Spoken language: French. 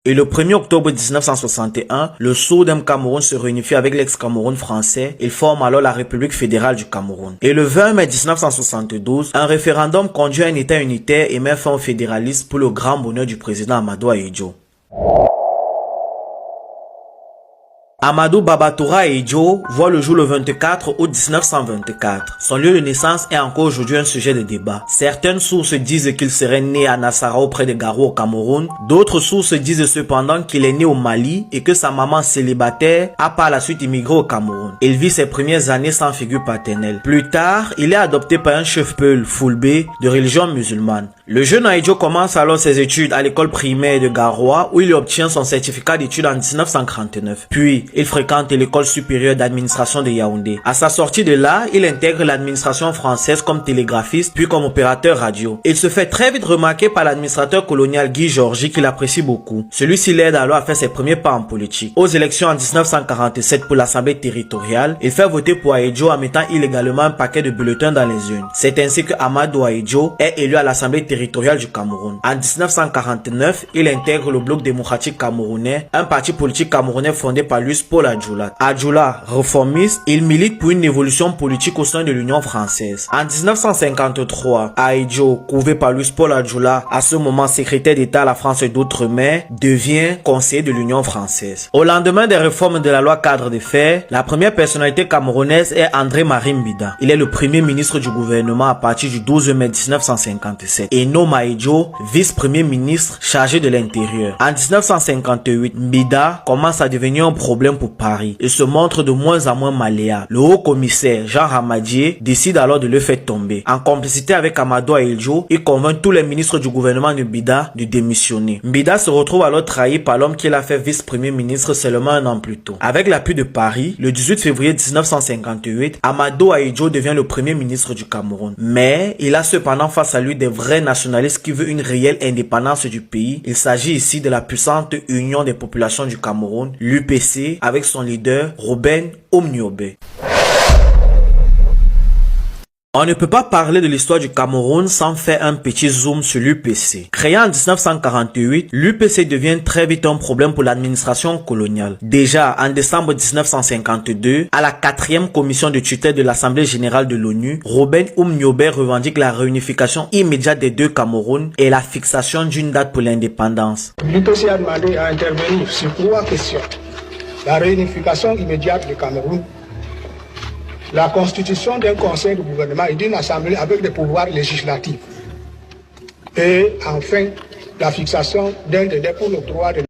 Et le 1er octobre 1961, le Sud-Est Cameroun se réunifie avec l'ex-Cameroun français. Il forme alors la République fédérale du Cameroun. Et le 20 mai 1972, un référendum conduit à un État unitaire et met fin au fédéralisme pour le grand bonheur du président Amadou Ahidjo. Amadou Babatoura Ahidjo voit le jour le 24 août 1924. Son lieu de naissance est encore aujourd'hui un sujet de débat. Certaines sources disent qu'il serait né à Nassarawa près de Garou au Cameroun. D'autres sources disent cependant qu'il est né au Mali et que sa maman célibataire a par la suite immigré au Cameroun. Il vit ses premières années sans figure paternelle. Plus tard, il est adopté par un chef peul Fulbé de religion musulmane. Le jeune Ahidjo commence alors ses études à l'école primaire de Garoua où il obtient son certificat d'études en 1949. Puis, il fréquente l'école supérieure d'administration de Yaoundé. À sa sortie de là, il intègre l'administration française comme télégraphiste puis comme opérateur radio. Il se fait très vite remarquer par l'administrateur colonial Guy Georgi qu'il apprécie beaucoup. Celui-ci l'aide alors à faire ses premiers pas en politique. Aux élections en 1947 pour l'Assemblée territoriale, il fait voter pour Ahidjo en mettant illégalement un paquet de bulletins dans les urnes. C'est ainsi que Amadou Ahidjo est élu à l'Assemblée territoriale du Cameroun. En 1949, il intègre le Bloc démocratique camerounais, un parti politique camerounais fondé par Louis Paul Adjoula. Adjoula, réformiste, il milite pour une évolution politique au sein de l'Union française. En 1953, Ahidjo, couvé par Louis Paul Adjoula, à ce moment secrétaire d'État à la France d'outre-mer, devient conseiller de l'Union française. Au lendemain des réformes de la loi cadre de fer, la première personnalité camerounaise est André-Marie Mbida. Il est le premier ministre du gouvernement à partir du 12 mai 1957 et nomme Ahidjo vice-premier ministre chargé de l'intérieur. En 1958, Mbida commence à devenir un problème pour Paris et se montre de moins en moins malléable. Le haut commissaire Jean Ramadier décide alors de le faire tomber. En complicité avec Amadou Ahidjo, il convainc tous les ministres du gouvernement de Mbida de démissionner. Mbida se retrouve alors trahi par l'homme qu'il a fait vice-premier ministre seulement un an plus tôt. Avec l'appui de Paris, le 18 février 1958, Amadou Ahidjo devient le premier ministre du Cameroun. Mais il a cependant face à lui des vrais nationalistes qui veulent une réelle indépendance du pays. Il s'agit ici de la puissante Union des populations du Cameroun, l'UPC, avec son leader Robben Oumniobé. On ne peut pas parler de l'histoire du Cameroun sans faire un petit zoom sur l'UPC. Créé en 1948, l'UPC devient très vite un problème pour l'administration coloniale. Déjà, en décembre 1952, à la 4e commission de tutelle de l'Assemblée générale de l'ONU, Robben Oumniobé revendique la réunification immédiate des deux Camerouns et la fixation d'une date pour l'indépendance. L'UPC a demandé à intervenir sur 3 questions. La réunification immédiate du Cameroun, la constitution d'un conseil de gouvernement et d'une assemblée avec des pouvoirs législatifs. Et enfin, la fixation d'un délai pour le droit de